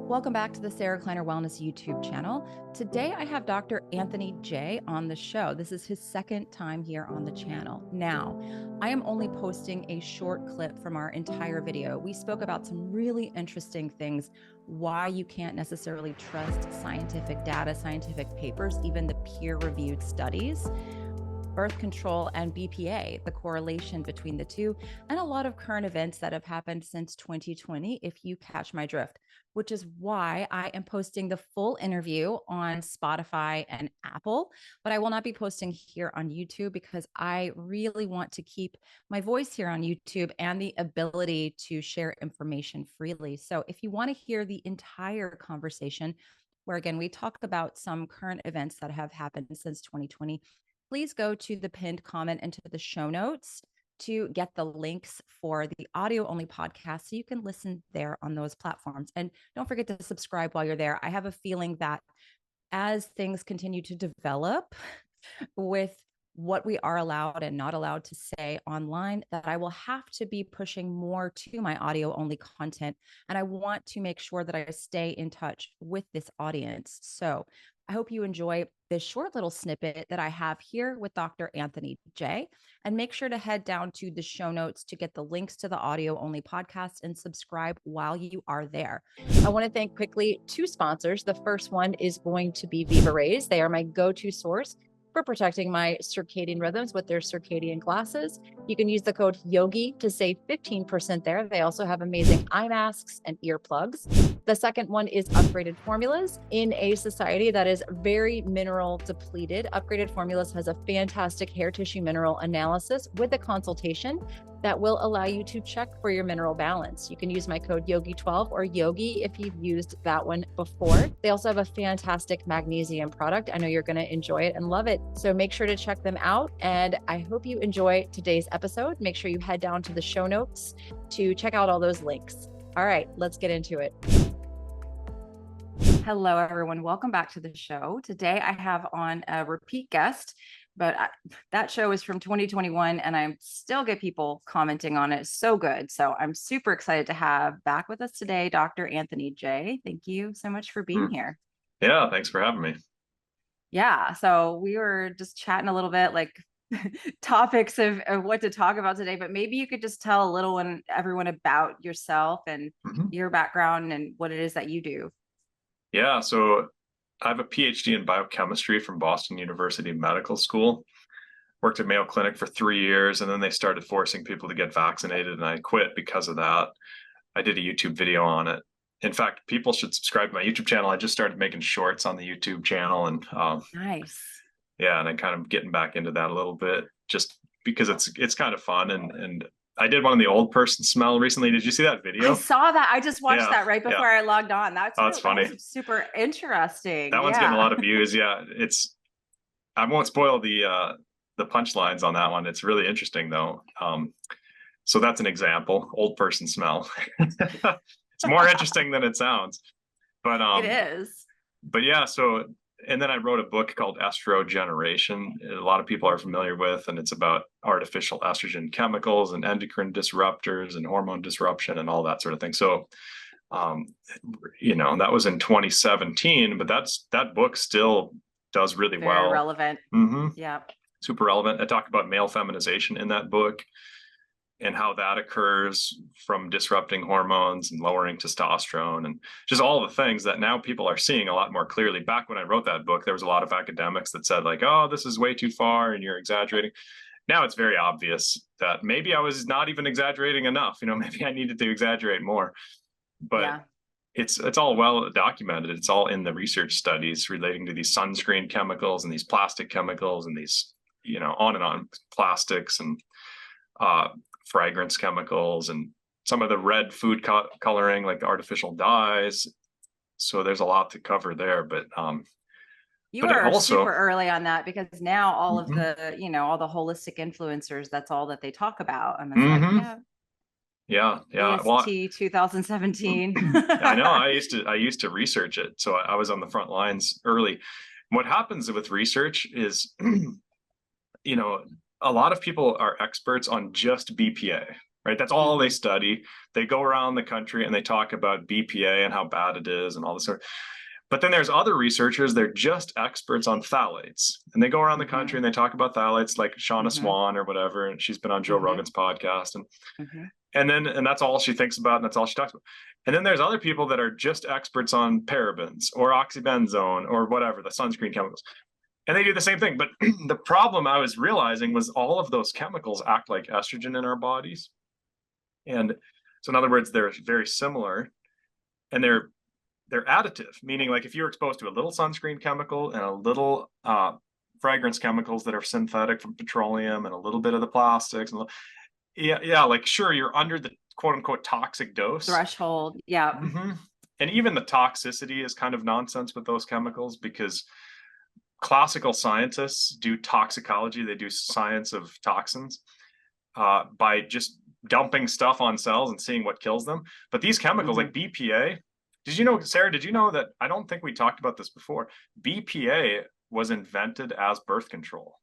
Welcome back to the Sarah Kleiner Wellness YouTube channel. Today I have Dr. Anthony J on the show. This is his second time here on the channel. Now, I am only posting a short clip from our entire video. We spoke about some really interesting things, why you can't necessarily trust scientific data, scientific papers, even the peer-reviewed studies, birth control and BPA, the correlation between the two, and a lot of current events that have happened since 2020, if you catch my drift, which is why I am posting the full interview on Spotify and Apple, but I will not be posting here on YouTube because I really want to keep my voice here on YouTube and the ability to share information freely. So if you want to hear the entire conversation, where again, we talk about some current events that have happened since 2020, please go to the pinned comment into the show notes to get the links for the audio only podcast so you can listen there on those platforms. And don't forget to subscribe while you're there. I have a feeling that as things continue to develop with what we are allowed and not allowed to say online, that I will have to be pushing more to my audio only content. And I want to make sure that I stay in touch with this audience. So I hope you enjoy this short little snippet that I have here with Dr. Anthony J. And make sure to head down to the show notes to get the links to the audio only podcast and subscribe while you are there. I want to thank quickly two sponsors. The first one is going to be Viva Rays. They are my go-to source for protecting my circadian rhythms with their circadian glasses. You can use the code YOGI to save 15% there. They also have amazing eye masks and earplugs. The second one is Upgraded Formulas. In a society that is very mineral depleted, Upgraded Formulas has a fantastic hair tissue mineral analysis with a consultation that will allow you to check for your mineral balance. You can use my code YOGI12 or YOGI if you've used that one before. They also have a fantastic magnesium product. I know you're going to enjoy it and love it. So make sure to check them out. And I hope you enjoy today's episode. Make sure you head down to the show notes to check out all those links. All right, let's get into it. Hello, everyone. Welcome back to the show. Today I have on a repeat guest, but that show is from 2021 and I still get people commenting on it. So good. So I'm super excited to have back with us today, Dr. Anthony J. Thank you so much for being here. Yeah, thanks for having me. Yeah. So we were just chatting a little bit like topics of what to talk about today, but maybe you could just tell everyone about yourself and your background and what it is that you do. Yeah, so I have a PhD in biochemistry from Boston University Medical School. Worked at Mayo Clinic for 3 years, and then they started forcing people to get vaccinated, and I quit because of that. I did a YouTube video on it. In fact, people should subscribe to my YouTube channel. I just started making shorts on the YouTube channel, and nice. Yeah, and I'm kind of getting back into that a little bit, just because it's kind of fun. And I did one on the old person smell recently. Did you see that video? I saw that. I just watched that right before I logged on. That's funny. That's super interesting. That one's getting a lot of views. Yeah, I won't spoil the punchlines on that one. It's really interesting though. So that's an example. Old person smell. It's more interesting than it sounds. But it is. But yeah, and then I wrote a book called Estrogeneration. A lot of people are familiar with, and it's about artificial estrogen chemicals and endocrine disruptors and hormone disruption and all that sort of thing. So, that was in 2017, but that book still does really well. Very relevant. Yeah. Super relevant. I talk about male feminization in that book and how that occurs from disrupting hormones and lowering testosterone and just all the things that now people are seeing a lot more clearly. Back when I wrote that book, there was a lot of academics that said like, oh, this is way too far and you're exaggerating. Now it's very obvious that maybe I was not even exaggerating enough. Maybe I needed to exaggerate more. But it's all well documented. It's all in the research studies relating to these sunscreen chemicals and these plastic chemicals and these, on and on, plastics and fragrance chemicals and some of the red food coloring, like the artificial dyes. So there's a lot to cover there, but you are also super early on that, because now all of the, all the holistic influencers, that's all that they talk about. And it's yeah. EST 2017. I know. I used to research it, so I was on the front lines early. What happens with research is, a lot of people are experts on just BPA. right? That's all they study. They go around the country and they talk about BPA and how bad it is and all this sort of. But then there's other researchers, they're just experts on phthalates. And they go around the country and they talk about phthalates, like Shauna Swan or whatever. And she's been on Joe Rogan's podcast. And that's all she thinks about, and that's all she talks about. And then there's other people that are just experts on parabens or oxybenzone or whatever, the sunscreen chemicals. And they do the same thing. But the problem I was realizing was all of those chemicals act like estrogen in our bodies. And so in other words, they're very similar, and they're additive, meaning like if you're exposed to a little sunscreen chemical and a little fragrance chemicals that are synthetic from petroleum and a little bit of the plastics, and like sure, you're under the quote unquote toxic dose threshold. Yeah. And even the toxicity is kind of nonsense with those chemicals, because classical scientists do toxicology, they do science of toxins by just dumping stuff on cells and seeing what kills them. But these chemicals like BPA, Sarah, did you know that, I don't think we talked about this before, BPA was invented as birth control.